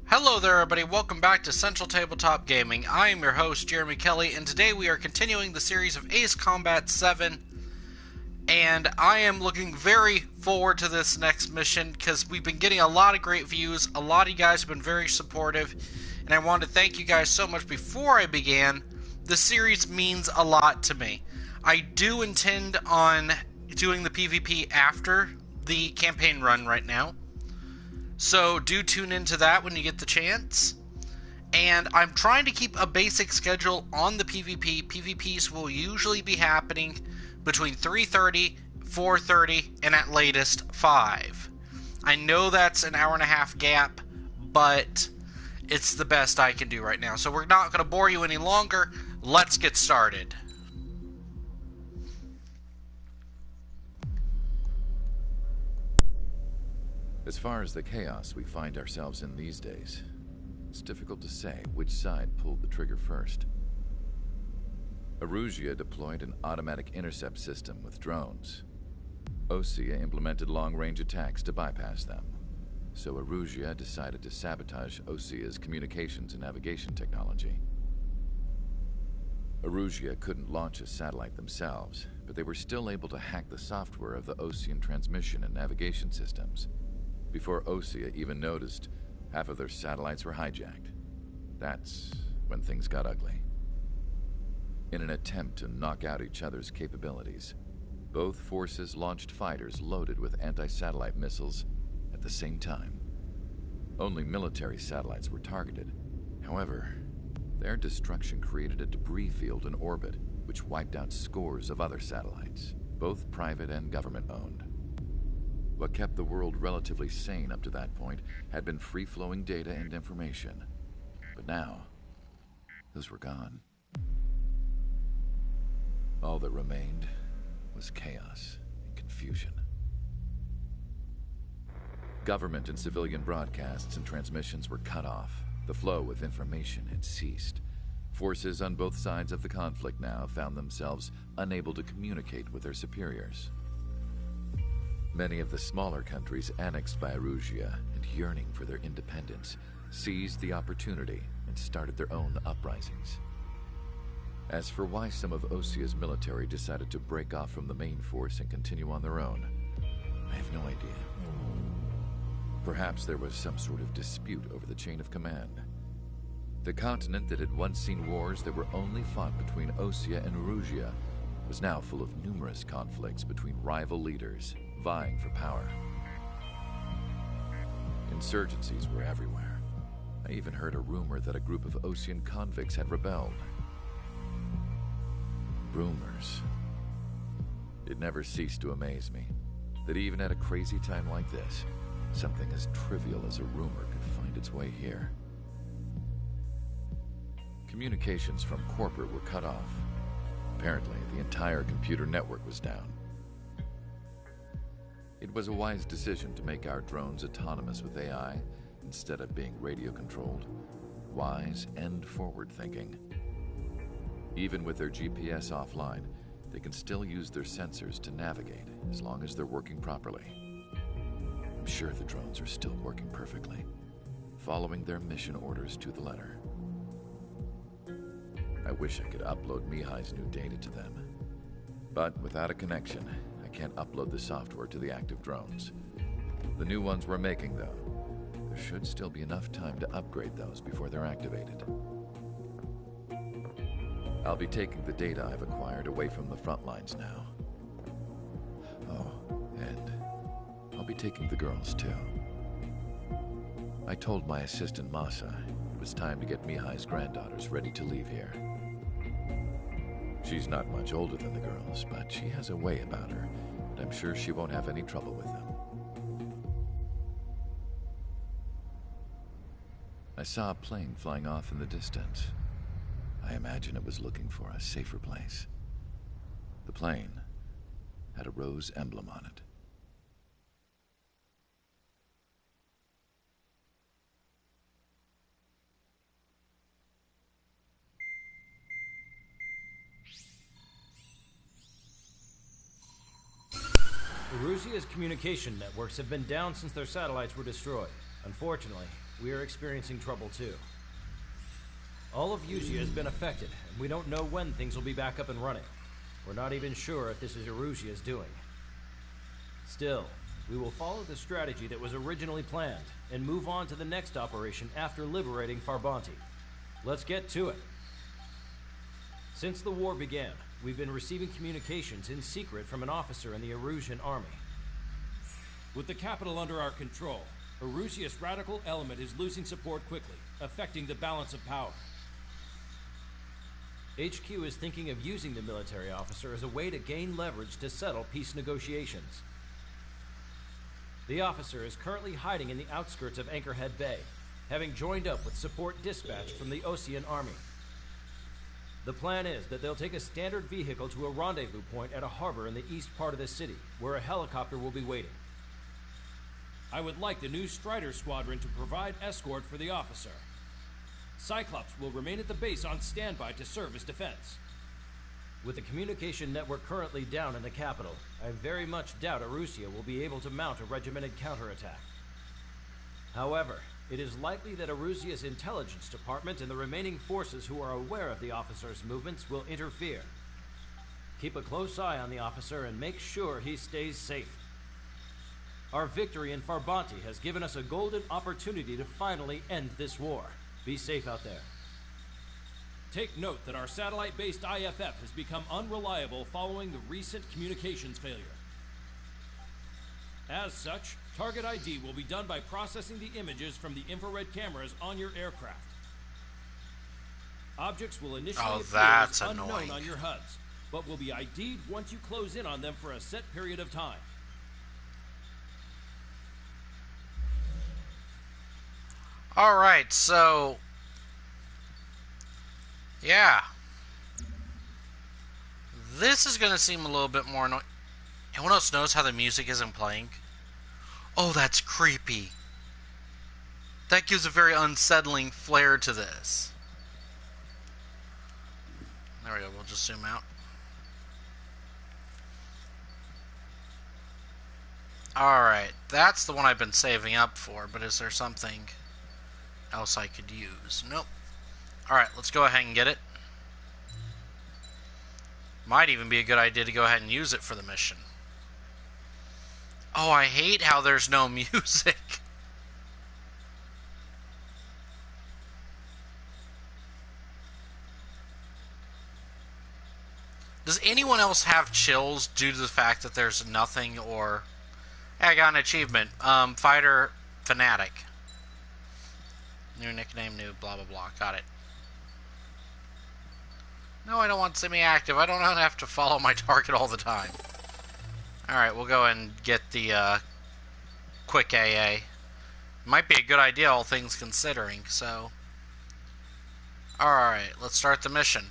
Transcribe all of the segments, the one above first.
Hello there everybody, welcome back to Central Tabletop Gaming. I am your host, Jeremy Kelly, and today we are continuing the series of Ace Combat 7, and I am looking very forward to this next mission, because we've been getting a lot of great views, a lot of you guys have been very supportive, and I want to thank you guys so much. Before I began, the series means a lot to me. I do intend on doing the PvP after the campaign run right now, so do tune into that when you get the chance. And I'm trying to keep a basic schedule on the PvP. PvPs will usually be happening between 3:30, 4:30, and at latest 5. I know that's an hour and a half gap, but it's the best I can do right now. So we're not going to bore you any longer. Let's get started. As far as the chaos we find ourselves in these days, it's difficult to say which side pulled the trigger first. Erusia deployed an automatic intercept system with drones. Osea implemented long-range attacks to bypass them. So Erusia decided to sabotage Osea's communications and navigation technology. Erusia couldn't launch a satellite themselves, but they were still able to hack the software of the Osean transmission and navigation systems. Before Osea even noticed, half of their satellites were hijacked. That's when things got ugly. In an attempt to knock out each other's capabilities, both forces launched fighters loaded with anti-satellite missiles at the same time. Only military satellites were targeted. However, their destruction created a debris field in orbit, which wiped out scores of other satellites, both private and government-owned. What kept the world relatively sane up to that point had been free-flowing data and information. But now, those were gone. All that remained was chaos and confusion. Government and civilian broadcasts and transmissions were cut off. The flow of information had ceased. Forces on both sides of the conflict now found themselves unable to communicate with their superiors. Many of the smaller countries annexed by Erusia and yearning for their independence seized the opportunity and started their own uprisings. As for why some of Osea's military decided to break off from the main force and continue on their own, I have no idea. Perhaps there was some sort of dispute over the chain of command. The continent that had once seen wars that were only fought between Osea and Erusia was now full of numerous conflicts between rival leaders vying for power. Insurgencies were everywhere. I even heard a rumor that a group of Osean convicts had rebelled. Rumors. It never ceased to amaze me that even at a crazy time like this, something as trivial as a rumor could find its way here. Communications from corporate were cut off. Apparently, the entire computer network was down. It was a wise decision to make our drones autonomous with AI instead of being radio-controlled. Wise and forward-thinking. Even with their GPS offline, they can still use their sensors to navigate as long as they're working properly. I'm sure the drones are still working perfectly, following their mission orders to the letter. I wish I could upload Mihai's new data to them. But without a connection, I can't upload the software to the active drones. The new ones we're making, though, there should still be enough time to upgrade those before they're activated. I'll be taking the data I've acquired away from the front lines now. Oh, and I'll be taking the girls, too. I told my assistant Masa it was time to get Mihai's granddaughters ready to leave here. She's not much older than the girls, but she has a way about her, and I'm sure she won't have any trouble with them. I saw a plane flying off in the distance. I imagine it was looking for a safer place. The plane had a rose emblem on it. Erusia's communication networks have been down since their satellites were destroyed. Unfortunately, we are experiencing trouble too. All of Erusia has been affected, and we don't know when things will be back up and running. We're not even sure if this is Erusia's doing. Still, we will follow the strategy that was originally planned, and move on to the next operation after liberating Farbanti. Let's get to it. Since the war began, we've been receiving communications in secret from an officer in the Erusian army. With the capital under our control, Erusia's radical element is losing support quickly, affecting the balance of power. HQ is thinking of using the military officer as a way to gain leverage to settle peace negotiations. The officer is currently hiding in the outskirts of Anchorhead Bay, having joined up with support dispatch from the Osean army. The plan is that they'll take a standard vehicle to a rendezvous point at a harbor in the east part of the city, where a helicopter will be waiting. I would like the new Strider Squadron to provide escort for the officer. Cyclops will remain at the base on standby to serve as defense. With the communication network currently down in the capital, I very much doubt Erusia will be able to mount a regimented counterattack. However, it is likely that Erusia's intelligence department and the remaining forces who are aware of the officer's movements will interfere. Keep a close eye on the officer and make sure he stays safe. Our victory in Farbanti has given us a golden opportunity to finally end this war. Be safe out there. Take note that our satellite-based IFF has become unreliable following the recent communications failure. As such, target ID will be done by processing the images from the infrared cameras on your aircraft. Objects will initially appear as unknown on your HUDs, but will be ID'd once you close in on them for a set period of time. Alright, so... yeah. This is going to seem a little bit more annoying. Anyone else notice how the music isn't playing? Oh, that's creepy. That gives a very unsettling flair to this. There we go, we'll just zoom out. Alright, that's the one I've been saving up for, but is there something else I could use? Nope. Alright, let's go ahead and get it. Might even be a good idea to go ahead and use it for the mission. Oh, I hate how there's no music. Does anyone else have chills due to the fact that there's nothing or... hey, I got an achievement. Fighter Fanatic. New nickname, new blah blah blah. Got it. No, I don't want semi-active. I don't want to have to follow my target all the time. Alright, we'll go and get the quick AA. Might be a good idea, all things considering, so... alright, let's start the mission.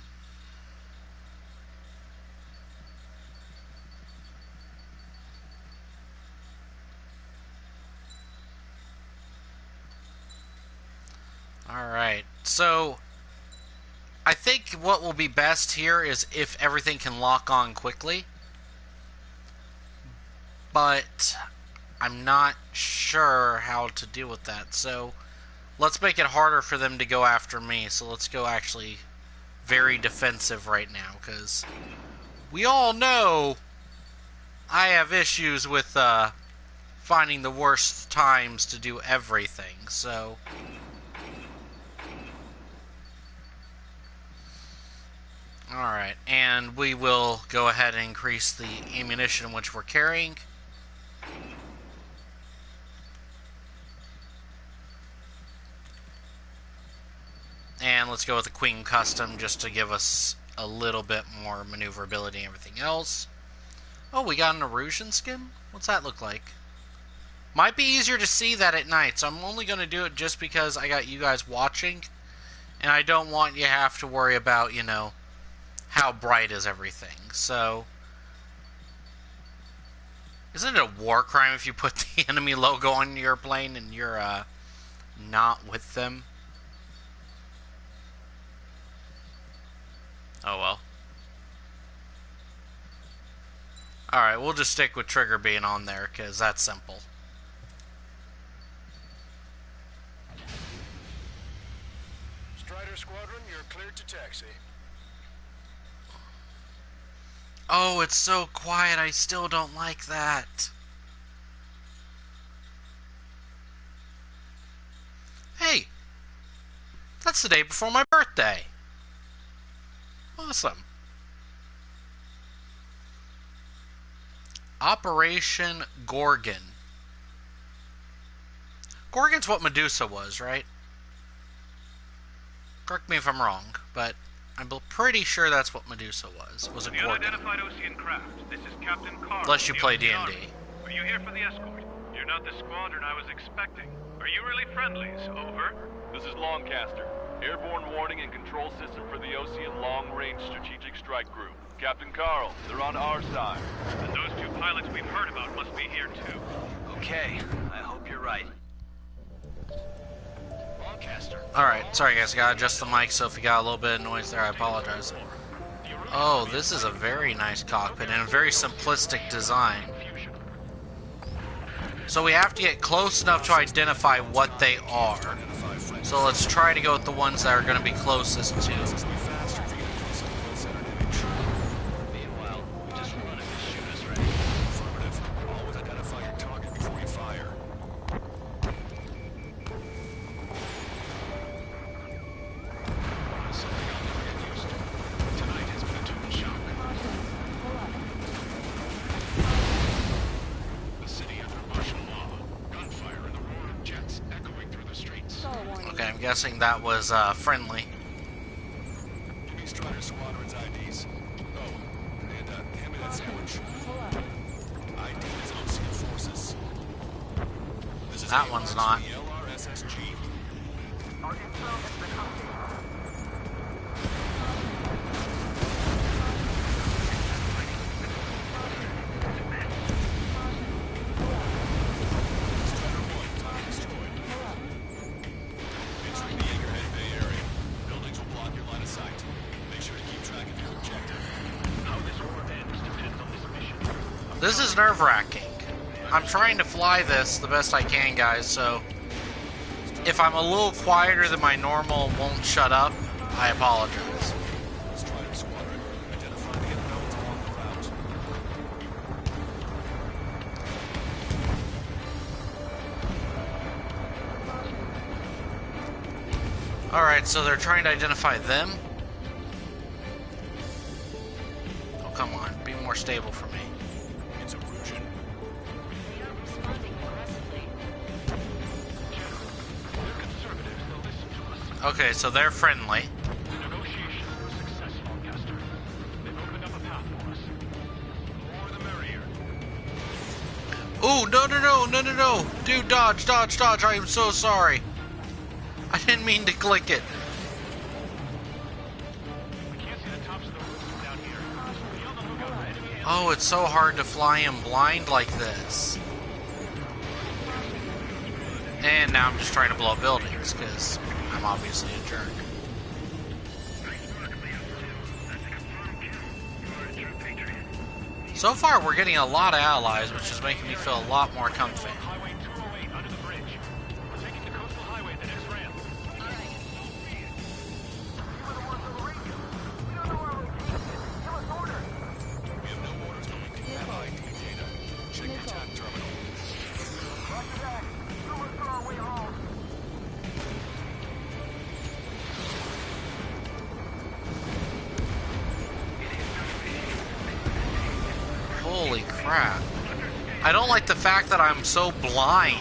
Alright, so... I think what will be best here is if everything can lock on quickly. But I'm not sure how to deal with that. So let's make it harder for them to go after me. So let's go actually very defensive right now. Because we all know I have issues with finding the worst times to do everything. So... alright, and we will go ahead and increase the ammunition which we're carrying. And let's go with the Queen Custom just to give us a little bit more maneuverability and everything else. Oh, we got an Erusian skin? What's that look like? Might be easier to see that at night, so I'm only going to do it just because I got you guys watching. And I don't want you to have to worry about, you know, how bright is everything. So, isn't it a war crime if you put the enemy logo on your plane and you're not with them? Oh well. Alright, we'll just stick with trigger being on there because that's simple. Strider Squadron, you're cleared to taxi. Oh, it's so quiet. I still don't like that. Hey, that's the day before my birthday. Awesome. Operation Gorgon. Gorgon's what Medusa was, right? Correct me if I'm wrong, but I'm pretty sure that's what Medusa was a The Gorgon. unidentified Ocean craft. This is Captain Carl. Unless you play D&D. Are you here for the escort? You're not the squadron I was expecting. Are you really friendlies? Over. This is Longcaster. Airborne warning and control system for the Ocean Long Range Strategic Strike Group. Captain Carl, they're on our side. And those two pilots we've heard about must be here too. Okay, I hope you're right. Alright, sorry guys, I gotta adjust the mic, so if you got a little bit of noise there, I apologize. Oh, this is a very nice cockpit and a very simplistic design. So we have to get close enough to identify what they are. So let's try to go with the ones that are going to be closest to. Meanwhile, just run and shoot us ready. Affirmative. Always identify your target before you fire. Something I'll never get used to. Tonight has been a total shock. The city under martial law. Gunfire and the roar of jets echoing through the streets. Okay, I'm guessing that was friendly. Give me Strider Squadron's IDs. Oh, and hand me that sandwich. ID is Ocean Forces. This is That one's not. LRSSG. Entering the Anchorhead Bay area. Buildings will block your line of sight. Make sure to keep track of your objective. How this war ends depends on this mission. This is nerve-wracking. I'm trying to fly this the best I can, guys, so if I'm a little quieter than my normal won't shut up, I apologize. Strider Squadron, identify the unknowns along the route. Alright, so they're trying to identify them? Oh, come on. Be more stable for me. It's a Brujan. They're conservatives. They'll listen to us. Okay, so they're friendly. The negotiations were successful, Caster. They've opened up a path for us. The more the merrier. Ooh, no. Dude, dodge. I am so sorry. I didn't mean to click it. We can't see the tops of the roofs from down here. Be on the lookout for enemy ammo. Oh, it's so hard to fly him blind like this. And now I'm just trying to blow up buildings, because I'm obviously a jerk. So far, we're getting a lot of allies, which is making me feel a lot more comfy. Highway 208 under the bridge. We're taking the coastal highway at the next ramp. We have no orders, but we can have ID data. Check your TAC terminal. Holy crap. I don't like the fact that I'm so blind.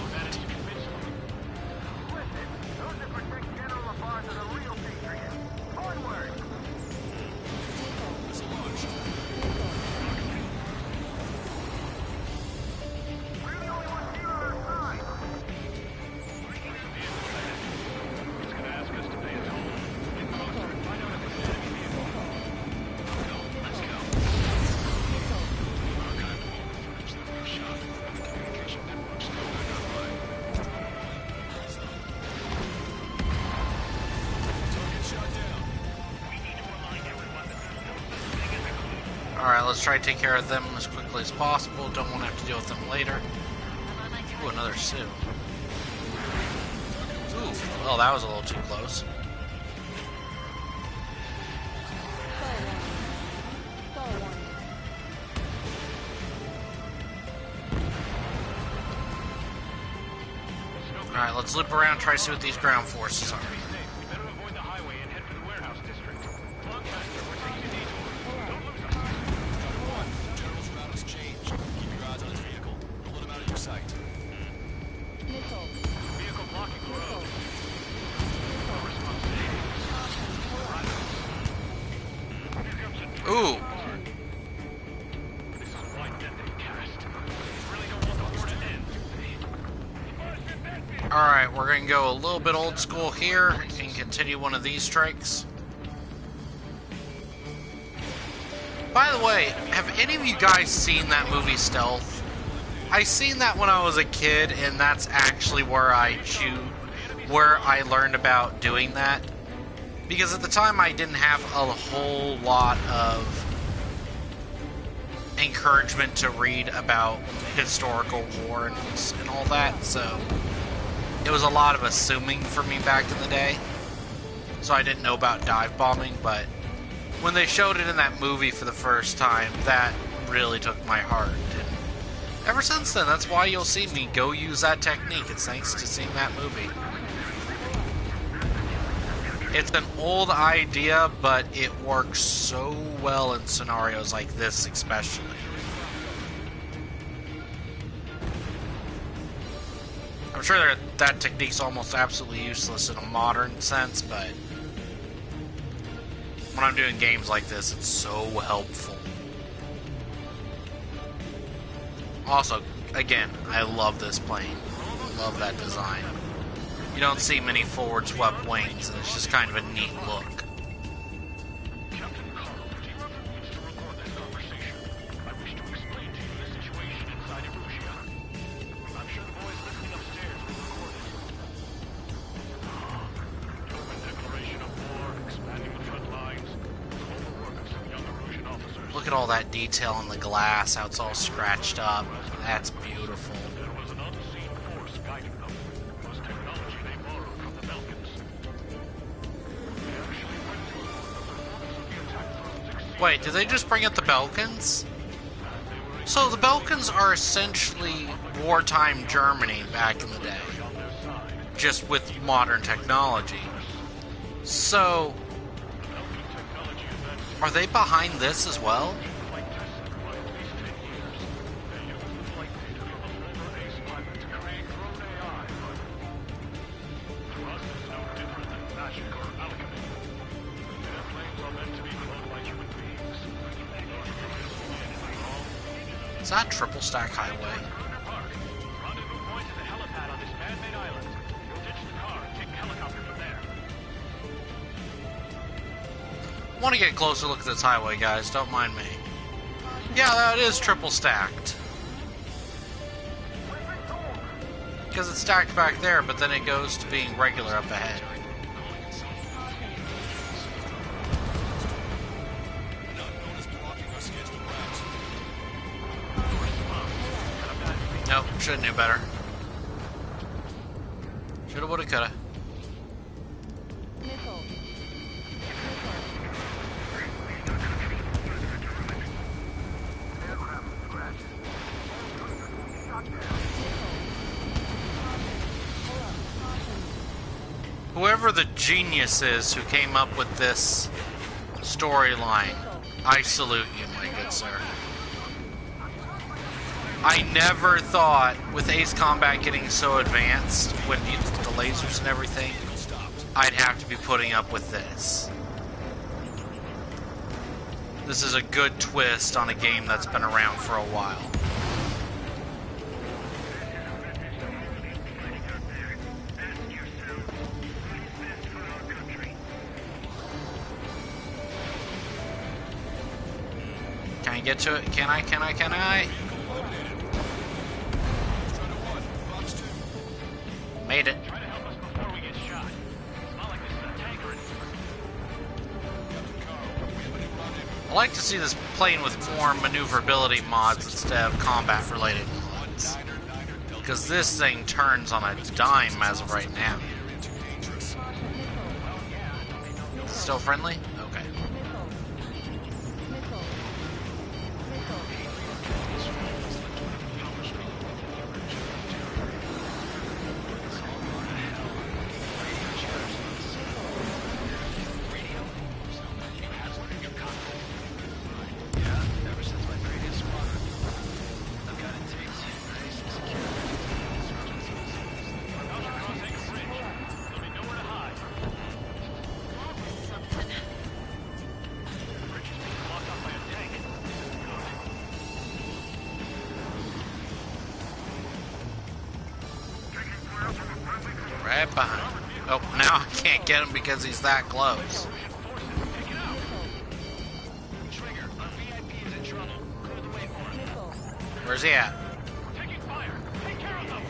It's gonna ask us to pay a toll. Get closer and find out if it's an enemy vehicle. Let's go. Archive all the footage that we've shot. The communication network's still back online. Target shot down. We need to remind everyone that there's no such thing as a clue. Alright, let's try to take care of them as quickly as possible. Don't want to have to deal with them later. Ooh, another Sioux. Ooh, well, that was a little too close. let's loop around, try to see what these ground forces are. We better avoid the highway and head for the warehouse district. Lancaster, we're taking a detour. Don't lose us. General's route has changed. Keep your eyes on his vehicle. Don't let him out of your sight. Vehicle blocking the road. No response to aid. Here comes a truck. Ooh. This is why death they cast. We really don't want the war to end. Alright, we're going to go a little bit old school here and continue one of these strikes. By the way, have any of you guys seen that movie Stealth? I seen that when I was a kid, and that's actually where I learned about doing that. Because at the time I didn't have a whole lot of encouragement to read about historical war and all that, so it was a lot of assuming for me back in the day. So I didn't know about dive bombing, but when they showed it in that movie for the first time, that really took my heart. And ever since then, that's why you'll see me go use that technique. It's thanks to seeing that movie. It's an old idea, but it works so well in scenarios like this especially. I'm sure that technique's almost absolutely useless in a modern sense, but when I'm doing games like this, it's so helpful. Also, again, I love this plane. Love that design. You don't see many forward swept wings, and it's just kind of a neat look. Captain Carl, do you ever wish to record this conversation? I wish to explain to you the situation inside Erusia. I'm sure the boys listening upstairs will record it. German declaration of war, expanding the front lines. All the work of some young Erusian officers. Look at all that detail in the glass, how it's all scratched up. That's beautiful. There was an unseen force guiding them. It was technology they borrowed from the Balkans. They actually went to the performance of the attack drones. Wait, did they just bring up the Balkans? So the Balkans are essentially wartime Germany back in the day, just with modern technology. So, are they behind this as well? Is that triple stack highway? Rendezvous point is a helipad on this man-made island. You'll ditch the car and take the helicopter from there. I want to get a closer look at this highway, guys. Don't mind me. Yeah, that is triple stacked. Because it's stacked back there, but then it goes to being regular up ahead. Nope, should've knew better. Shoulda, woulda, coulda. Whoever the genius is who came up with this storyline, I salute you, my good sir. I never thought, with Ace Combat getting so advanced, with the lasers and everything, I'd have to be putting up with this. This is a good twist on a game that's been around for a while. Can I get to it? Can I? Made it. Try to help us before we get shot. It's not like this is a tanker anymore. I like to see this plane with more maneuverability mods instead of combat-related mods. Because this thing turns on a dime as of right now. Still friendly? Okay. right behind. Oh, now I can't get him because he's that close. Trigger, our VIP is in trouble. Clear the way for him. Where's he at? We're taking fire. Take care of them.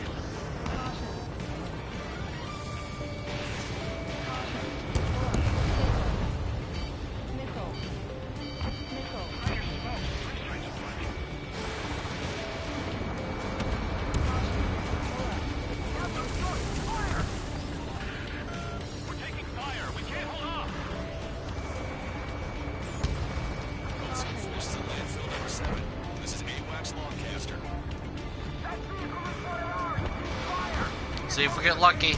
We're taking fire. We can't hold off. This is a landfill number 7. This is AWACS Longcaster. See if we get lucky.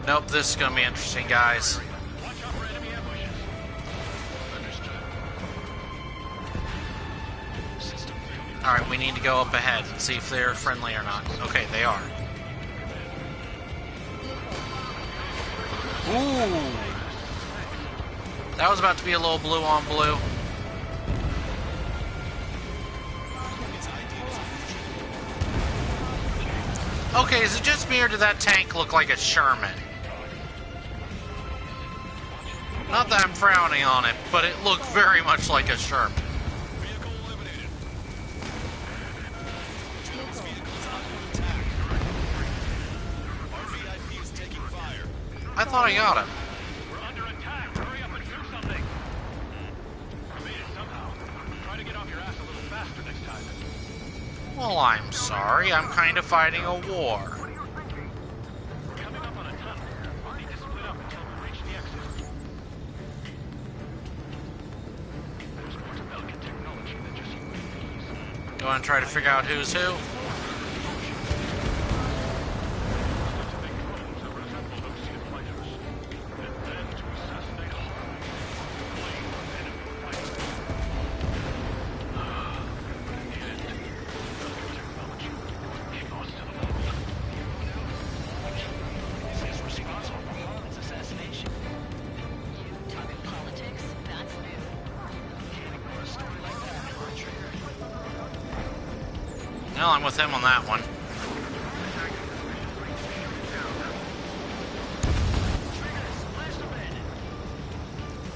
Nope, this is gonna be interesting, guys. Watch out for enemy ambushes. Understood. System failure. Alright, we need to go up ahead and see if they're friendly or not. Okay, they are. Ooh! That was about to be a little blue on blue. Okay, is it just me or did that tank look like a Sherman? Not that I'm frowning on it, but it looked very much like a Sherman. Vehicle eliminated. This vehicle is under attack. Our VIP is taking fire. I thought I got him. We're under attack. Hurry up and do something. We made it somehow. Try to get off your ass a little faster next time. Well, I'm sorry. I'm kind of fighting a war. We're coming up on a tunnel. We'll need to split up until we reach the exit. There's more to Belkin technology than just UAVs. You want to try to figure out who's who? To make drones that resemble Osean fighters. And then to assassinate Hawk. Blame enemy fighters. In the end, Belkin technology would be lost to the world. This is responsible for Harlan's assassination. You talking politics? That's new. Can't ignore a story like that, Trigger. Well, I'm with him on that one.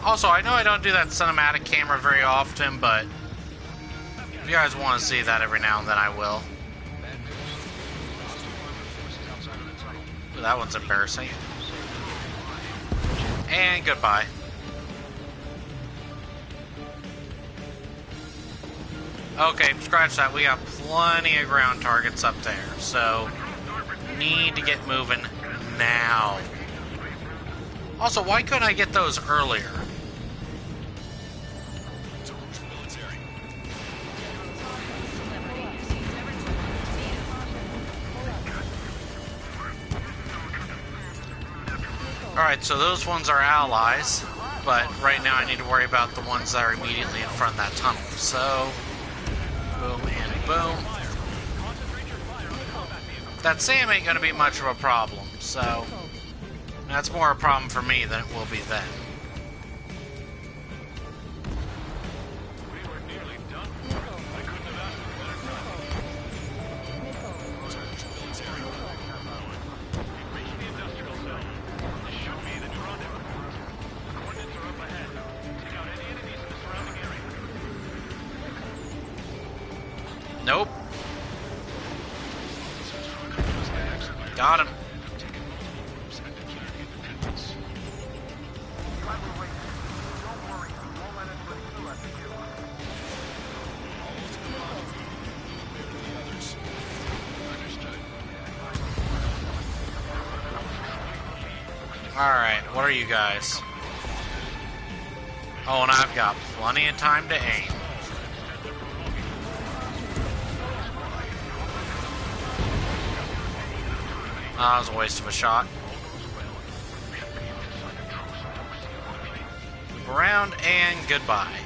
Also, I know I don't do that cinematic camera very often, but if you guys want to see that every now and then, I will. Ooh, that one's embarrassing. And goodbye. Okay, scratch that. We got plenty of ground targets up there, so need to get moving now. Also, why couldn't I get those earlier? Military. Alright, so those ones are allies, but right now I need to worry about the ones that are immediately in front of that tunnel. So, boom and boom. That SAM ain't gonna be much of a problem, so that's more a problem for me than it will be then. We were nearly done. I couldn't have asked for a better time. Military. We've reached the industrial zone. This should be the new rendezvous. Coordinates are up ahead. Take out any enemies in the surrounding area. Nope. Got him. Alright, what are you guys? Oh, and I've got plenty of time to aim. That was a waste of a shot. Move around and goodbye.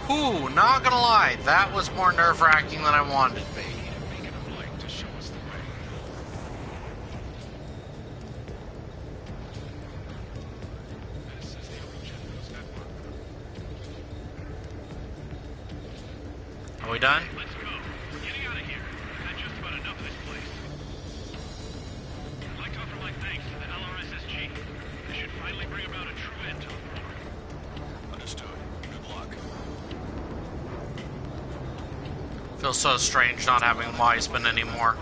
Whew, not gonna lie, that was more nerve-wracking than I wanted it to be. Are we done? Let's go. We're getting out of here. We've had just about enough of this place. I'd like to offer my thanks to the LRSSG. This should finally bring about a true end to the war. Understood. Good luck. Feels so strange not having Wiseman anymore.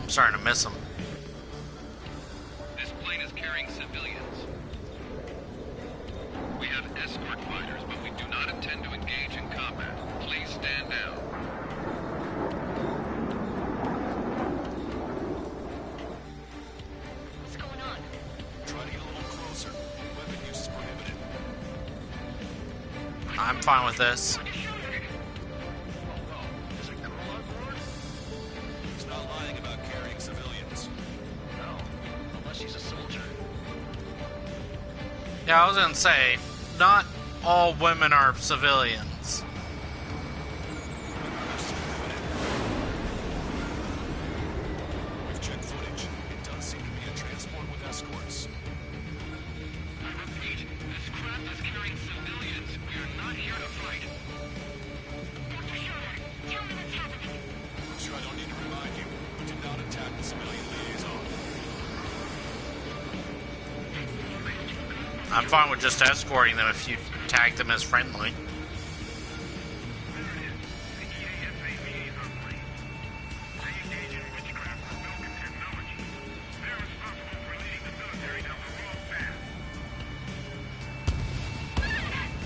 I'm starting to miss him. This plane is carrying civilians. We have escort fighters, but we do not intend to engage in combat. Please stand down. What's going on? Try to get a little closer. Weapon use is prohibited. I'm fine with this. Is a girl on board? He's not lying about carrying civilians. No, unless she's a soldier. Yeah, I was gonna say, not all women are civilians. We've checked footage. It does seem to be a transport with escorts. I repeat, this craft is carrying civilians. We are not here to fight. Dr. Schroeder, tell me what's happening. I'm sure I don't need to remind you. We did not attack the civilian liaison. I'm fine with just escorting them if you tag them as friendly.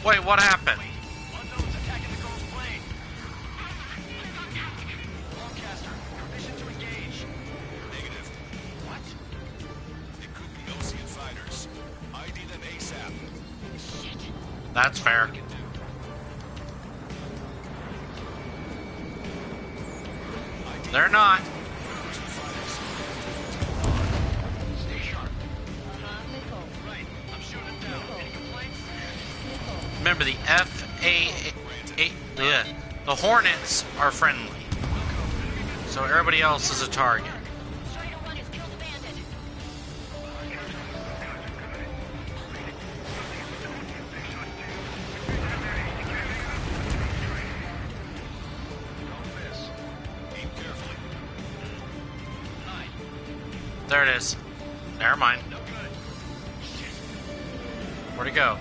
Wait, what happened? Unknown's attacking the girl's plane. Lancaster, permission to engage. Negative. What? It could be Ocean fighters. ID them ASAP. Shit. That's fair. They're not. Stay sharp. Right, I'm shooting him down. Any complaints? Remember the the Hornets are friendly. So everybody else is a target. Strider 1 has killed a bandit. Don't miss. Aim carefully. There it is. Never mind. No good. Where'd it go?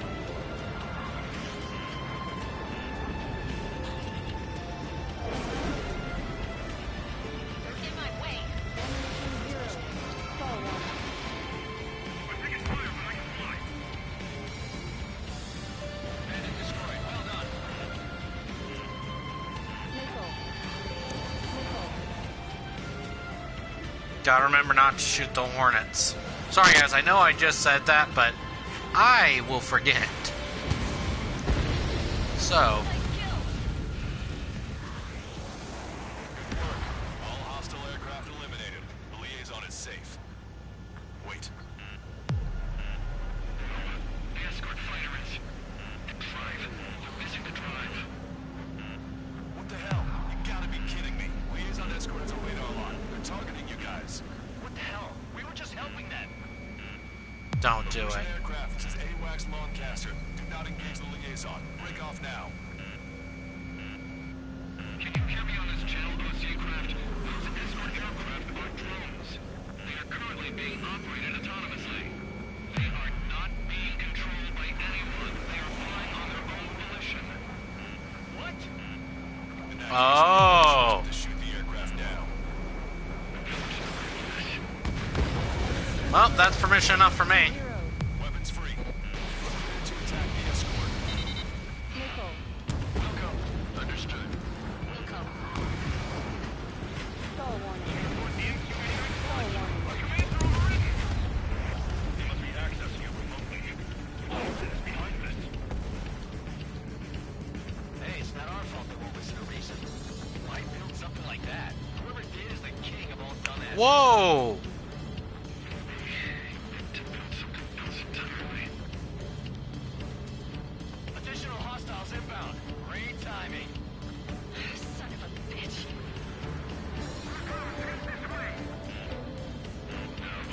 They're in my way. Bandit destroyed. Well done. Gotta remember not to shoot the Hornets. Sorry guys, I know I just said that, but I will forget. So, All hostile aircraft eliminated. The liaison is safe. Wait. The escort fighter is... Drive. They're missing the drive. What the hell? You gotta be kidding me. Liaison escort is a radar line. They're targeting you guys. What the hell? We were just helping them. don't do Russian it. aircraft. This is AWACS Lancaster. Do not engage the liaison. Break off now. Can you hear me on this channel, OC craft? Those escort aircraft are drones. They are currently being operated autonomously. They are not being controlled by anyone. They are flying on their own volition. What? In that Oh. case, to shoot the aircraft down. Well, that's permission enough for me. Weapons free. Prepare to attack the escort. Welcome. Understood. Wilco. They must be accessing it remotely. What is behind this? Hey, it's not our fault they won't listen to reason. Why build something like that? Whoever did is the king of all dumbasses. Whoa! To build something else entirely. Additional hostiles inbound. Great timing. Son of a bitch.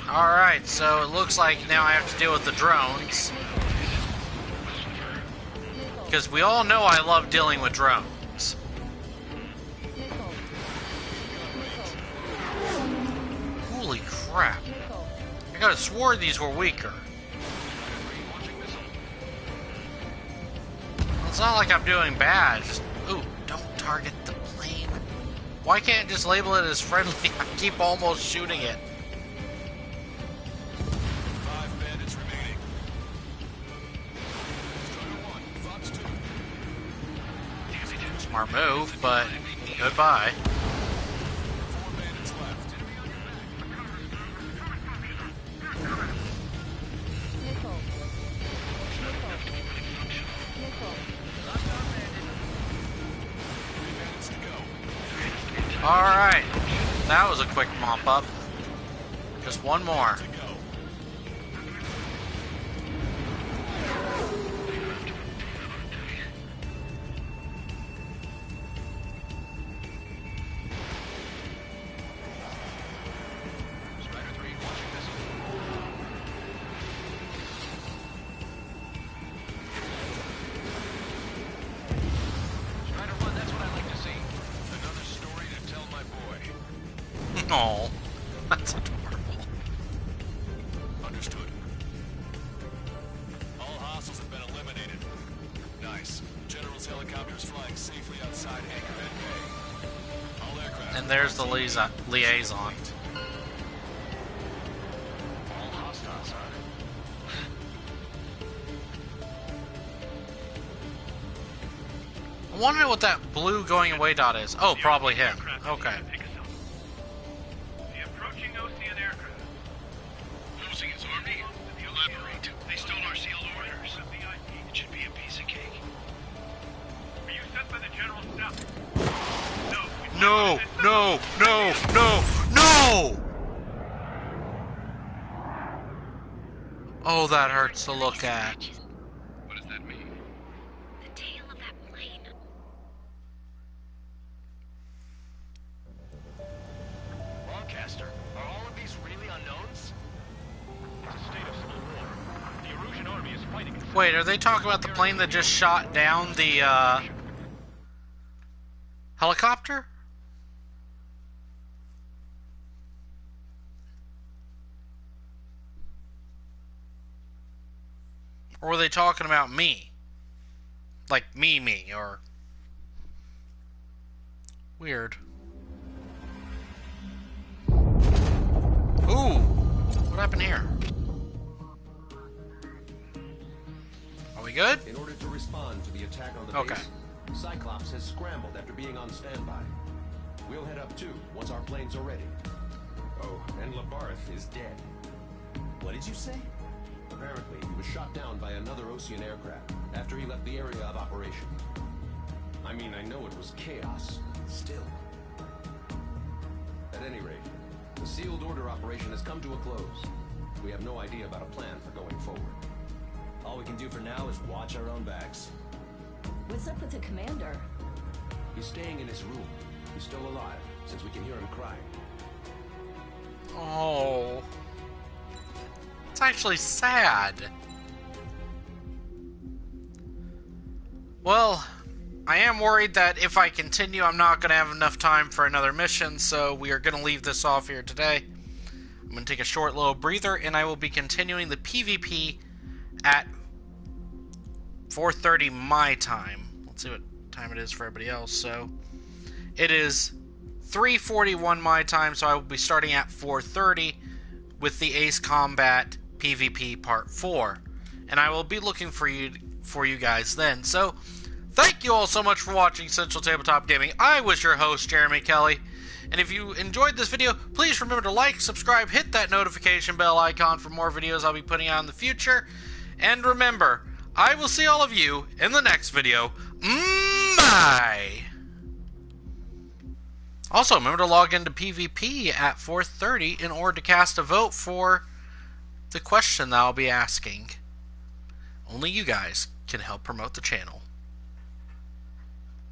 Alright, so it looks like now I have to deal with the drones. Because we all know I love dealing with drones. crap. I could have swore these were weaker. It's not like I'm doing bad. Just, ooh, don't target the plane. Why can't I just label it as friendly? I keep almost shooting it. 5 bandits remaining. Strider 1, Fox 2. Smart move, but goodbye. 4 bandits left. Bandits to go. Alright. That was a quick mop up. Just one more. To go. Strider 3, watching missile. Strider 1, that's what I like to see. Another story to tell my boy. Oh, that's adorable. Understood. All hostiles have been eliminated. Nice. General's helicopter is flying safely outside Anchorhead Bay. All aircraft. And there's the liaison. All hostiles are. I want to know what that blue going away dot is. Oh, probably him. Okay. The approaching Ocean aircraft. Ocean's army? Elaborate. They stole our sealed orders. It should be a piece of cake. Were you sent by the General Staff? No, no, no, no, no! Oh, that hurts to look at. What does that mean? The tail of that plane. Lancaster, are all of these really unknowns? It's a state of civil war. The Erusian army is fighting. Wait, are they talking about the plane that just shot down the, helicopter? Or were they talking about me? Like me, or... Weird. Ooh! What happened here? Are we good? In order to respond to the attack on the Okay. base, Cyclops has scrambled after being on standby. We'll head up too, once our planes are ready. Oh, and Labarth is dead. What did you say? Apparently, he was shot down by another Ocean aircraft after he left the area of operation. I mean, I know it was chaos. Still. At any rate, the sealed order operation has come to a close. We have no idea about a plan for going forward. All we can do for now is watch our own backs. What's up with the commander? He's staying in his room. He's still alive, since we can hear him crying. Oh. It's actually sad. Well, I am worried that if I continue, I'm not going to have enough time for another mission, so we are going to leave this off here today. I'm going to take a short little breather, and I will be continuing the PvP at 4:30 my time. Let's see what time it is for everybody else. So, it is 3:41 my time, so I will be starting at 4:30 with the Ace Combat PvP Part 4. And I will be looking for you guys then. So, thank you all so much for watching Central Tabletop Gaming. I was your host, Jeremy Kelly. And if you enjoyed this video, please remember to like, subscribe, hit that notification bell icon for more videos I'll be putting out in the future. And remember, I will see all of you in the next video. Bye! Also, remember to log into PvP at 4:30 in order to cast a vote for the question that I'll be asking. Only you guys can help promote the channel.